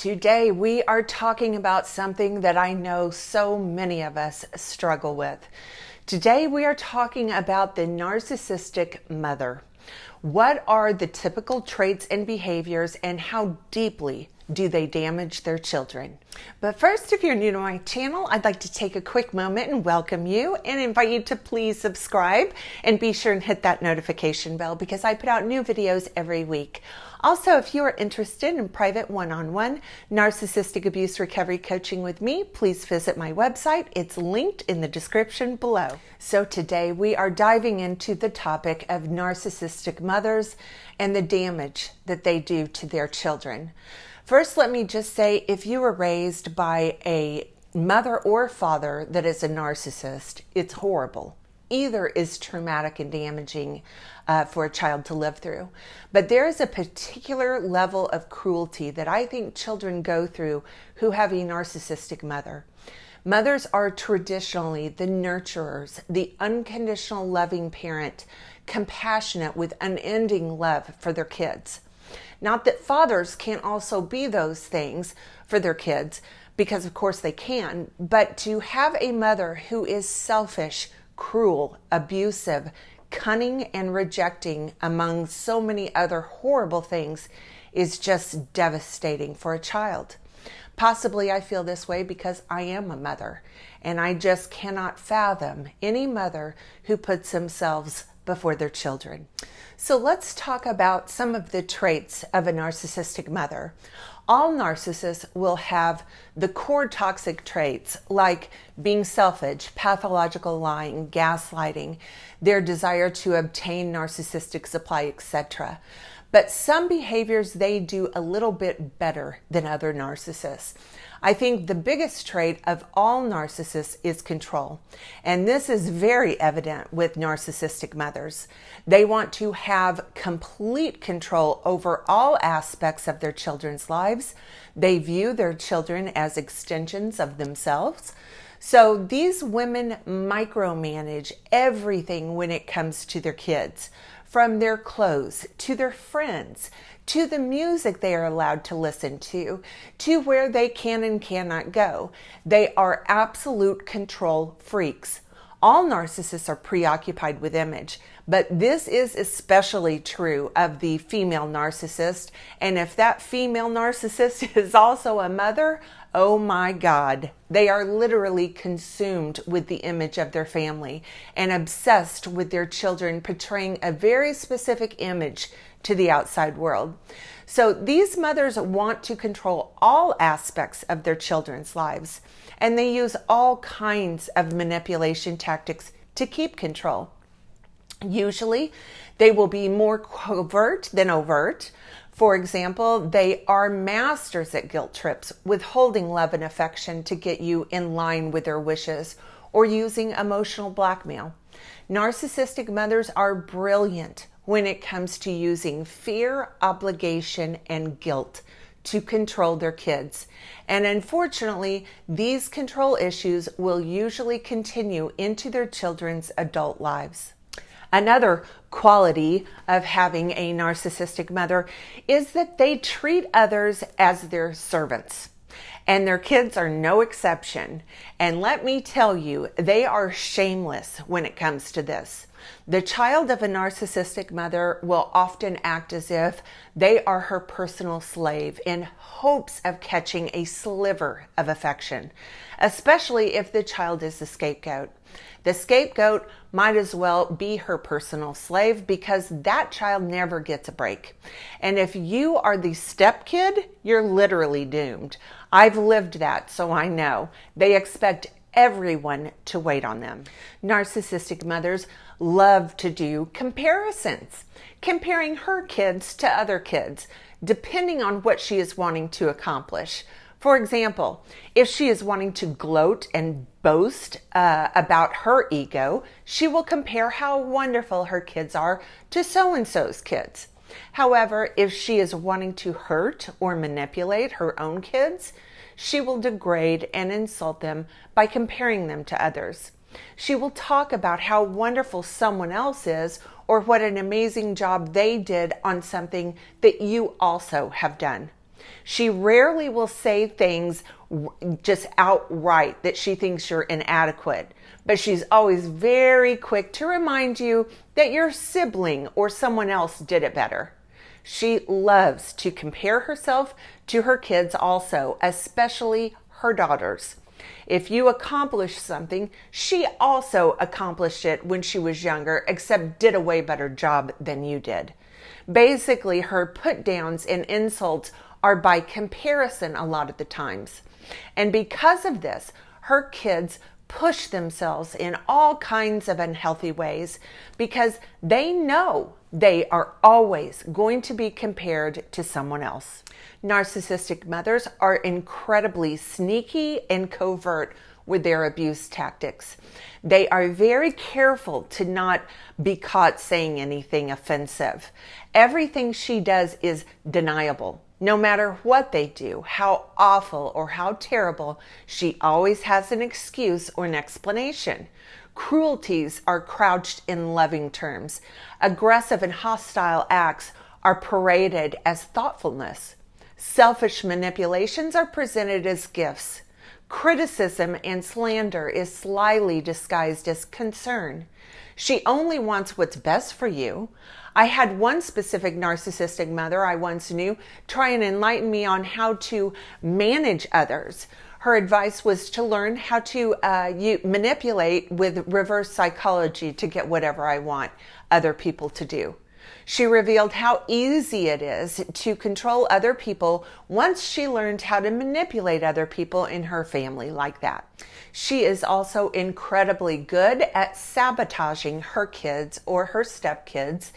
Today we are talking about something that I know so many of us struggle with. Today we are talking about the narcissistic mother. What are the typical traits and behaviors, and how deeply do they damage their children? But first, if you're new to my channel, I'd like to take a quick moment and welcome you and invite you to please subscribe and be sure and hit that notification bell because I put out new videos every week. Also, if you are interested in private one-on-one narcissistic abuse recovery coaching with me, please visit my website. It's linked in the description below. So today we are diving into the topic of narcissistic mothers and the damage that they do to their children. First, let me just say, if you were raised by a mother or father that is a narcissist, it's horrible. Either is traumatic and damaging for a child to live through. But there is a particular level of cruelty that I think children go through who have a narcissistic mother. Mothers are traditionally the nurturers, the unconditional loving parent, compassionate with unending love for their kids. Not that fathers can't also be those things for their kids, because of course they can, but to have a mother who is selfish, cruel, abusive, cunning, and rejecting, among so many other horrible things, is just devastating for a child. Possibly I feel this way because I am a mother, and I just cannot fathom any mother who puts themselves before their children. So let's talk about some of the traits of a narcissistic mother. All narcissists will have the core toxic traits like being selfish, pathological lying, gaslighting, their desire to obtain narcissistic supply, etc. But some behaviors they do a little bit better than other narcissists. I think the biggest trait of all narcissists is control. And this is very evident with narcissistic mothers. They want to have complete control over all aspects of their children's lives. They view their children as extensions of themselves. So these women micromanage everything when it comes to their kids, from their clothes to their friends, to the music they are allowed to listen to where they can and cannot go. They are absolute control freaks. All narcissists are preoccupied with image, but this is especially true of the female narcissist. And if that female narcissist is also a mother, oh my God, they are literally consumed with the image of their family and obsessed with their children portraying a very specific image to the outside world. So these mothers want to control all aspects of their children's lives, and they use all kinds of manipulation tactics to keep control. Usually, they will be more covert than overt. For example, they are masters at guilt trips, withholding love and affection to get you in line with their wishes, or using emotional blackmail. Narcissistic mothers are brilliant when it comes to using fear, obligation, and guilt to control their kids. And unfortunately, these control issues will usually continue into their children's adult lives. Another quality of having a narcissistic mother is that they treat others as their servants. And their kids are no exception. And let me tell you, they are shameless when it comes to this. The child of a narcissistic mother will often act as if they are her personal slave in hopes of catching a sliver of affection, especially if the child is the scapegoat. The scapegoat might as well be her personal slave because that child never gets a break. And if you are the stepkid, you're literally doomed. I've lived that, so I know. They expect everyone to wait on them. Narcissistic mothers love to do comparisons, comparing her kids to other kids, depending on what she is wanting to accomplish. For example, if she is wanting to gloat and boast about her ego, she will compare how wonderful her kids are to so-and-so's kids. However, if she is wanting to hurt or manipulate her own kids, she will degrade and insult them by comparing them to others. She will talk about how wonderful someone else is or what an amazing job they did on something that you also have done. She rarely will say things just outright that she thinks you're inadequate, but she's always very quick to remind you that your sibling or someone else did it better. She loves to compare herself to her kids also, especially her daughters. If you accomplish something, she also accomplished it when she was younger, except did a way better job than you did. Basically, her put downs and insults are by comparison a lot of the times. And because of this, her kids push themselves in all kinds of unhealthy ways because they know they are always going to be compared to someone else. Narcissistic mothers are incredibly sneaky and covert with their abuse tactics. They are very careful to not be caught saying anything offensive. Everything she does is deniable. No matter what they do, how awful or how terrible, she always has an excuse or an explanation. Cruelties are couched in loving terms. Aggressive and hostile acts are paraded as thoughtfulness. Selfish manipulations are presented as gifts. Criticism and slander is slyly disguised as concern. She only wants what's best for you. I had one specific narcissistic mother I once knew try and enlighten me on how to manage others. Her advice was to learn how to manipulate with reverse psychology to get whatever I want other people to do. She revealed how easy it is to control other people once she learned how to manipulate other people in her family like that. She is also incredibly good at sabotaging her kids or her stepkids,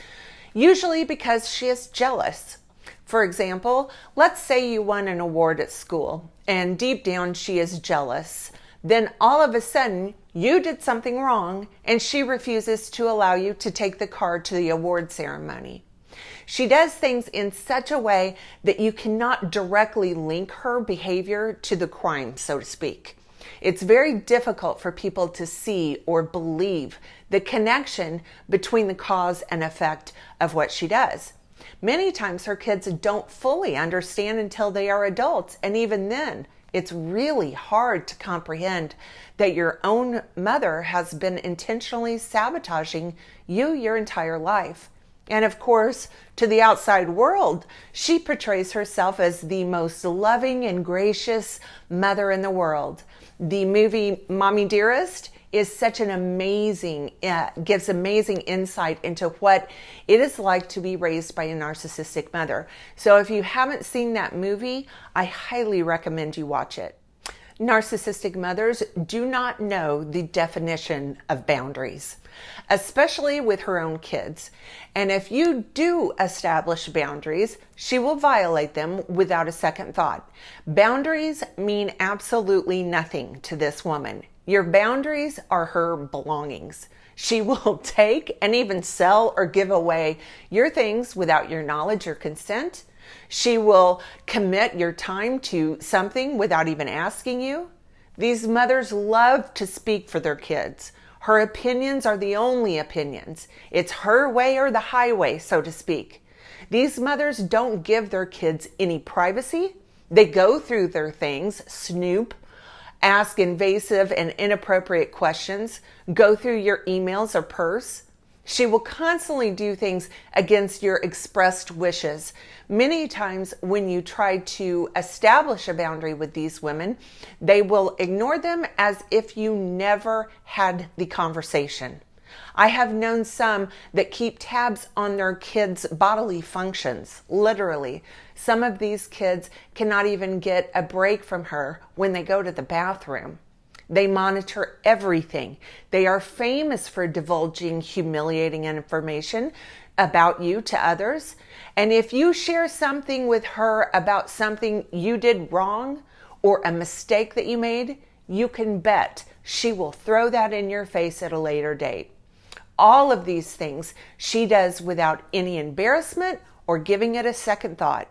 usually because she is jealous. For example, let's say you won an award at school and deep down she is jealous. Then all of a sudden you did something wrong and she refuses to allow you to take the card to the award ceremony. She does things in such a way that you cannot directly link her behavior to the crime, so to speak. It's very difficult for people to see or believe the connection between the cause and effect of what she does. Many times her kids don't fully understand until they are adults, and even then, it's really hard to comprehend that your own mother has been intentionally sabotaging you your entire life. And of course, to the outside world, she portrays herself as the most loving and gracious mother in the world. The movie Mommy Dearest is such an amazing, gives amazing insight into what it is like to be raised by a narcissistic mother. So if you haven't seen that movie, I highly recommend you watch it. Narcissistic mothers do not know the definition of boundaries, especially with her own kids. And if you do establish boundaries, she will violate them without a second thought. Boundaries mean absolutely nothing to this woman. Your boundaries are her belongings. She will take and even sell or give away your things without your knowledge or consent. She will commit your time to something without even asking you. These mothers love to speak for their kids. Her opinions are the only opinions. It's her way or the highway, so to speak. These mothers don't give their kids any privacy. They go through their things, snoop, ask invasive and inappropriate questions, go through your emails or purse. She will constantly do things against your expressed wishes. Many times when you try to establish a boundary with these women, they will ignore them as if you never had the conversation. I have known some that keep tabs on their kids' bodily functions, literally. Some of these kids cannot even get a break from her when they go to the bathroom. They monitor everything. They are famous for divulging humiliating information about you to others. And if you share something with her about something you did wrong or a mistake that you made, you can bet she will throw that in your face at a later date. All of these things she does without any embarrassment or giving it a second thought.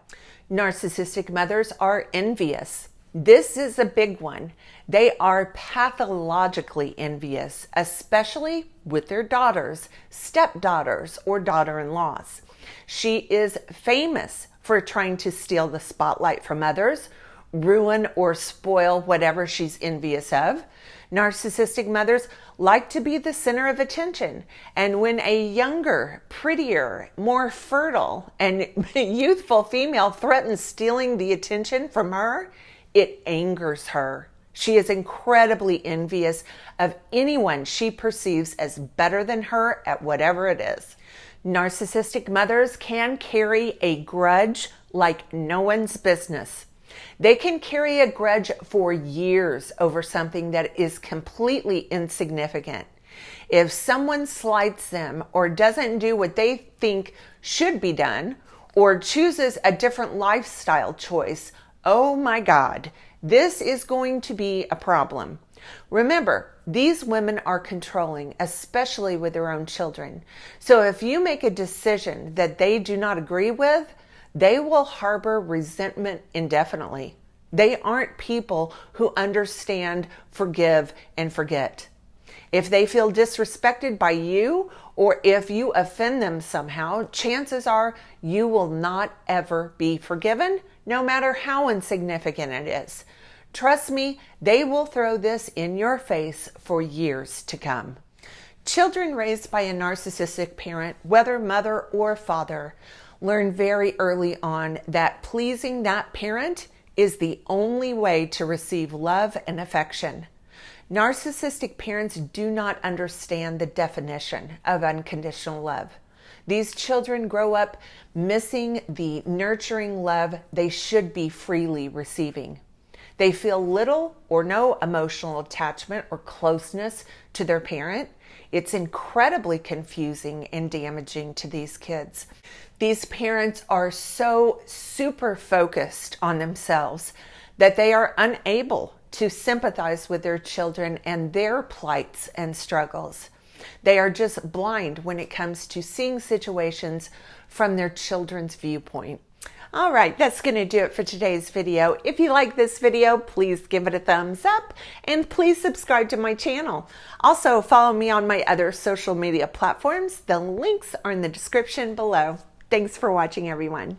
Narcissistic mothers are envious. This is a big one. They are pathologically envious, especially with their daughters, stepdaughters, or daughter-in-laws. She is famous for trying to steal the spotlight from others, ruin or spoil whatever she's envious of. Narcissistic mothers like to be the center of attention, and when a younger, prettier, more fertile, and youthful female threatens stealing the attention from her, it angers her. She is incredibly envious of anyone she perceives as better than her at whatever it is. Narcissistic mothers can carry a grudge like no one's business. They can carry a grudge for years over something that is completely insignificant. If someone slights them or doesn't do what they think should be done or chooses a different lifestyle choice, oh my God, this is going to be a problem. Remember, these women are controlling, especially with their own children. So if you make a decision that they do not agree with, they will harbor resentment indefinitely. They aren't people who understand, forgive, and forget. If they feel disrespected by you, or if you offend them somehow, chances are you will not ever be forgiven, no matter how insignificant it is. Trust me, they will throw this in your face for years to come. Children raised by a narcissistic parent, whether mother or father, learn very early on that pleasing that parent is the only way to receive love and affection. Narcissistic parents do not understand the definition of unconditional love. These children grow up missing the nurturing love they should be freely receiving. They feel little or no emotional attachment or closeness to their parent. It's incredibly confusing and damaging to these kids. These parents are so super focused on themselves that they are unable to sympathize with their children and their plights and struggles. They are just blind when it comes to seeing situations from their children's viewpoint. All right, that's going to do it for today's video. If you like this video, please give it a thumbs up and please subscribe to my channel. Also, follow me on my other social media platforms. The links are in the description below. Thanks for watching, everyone.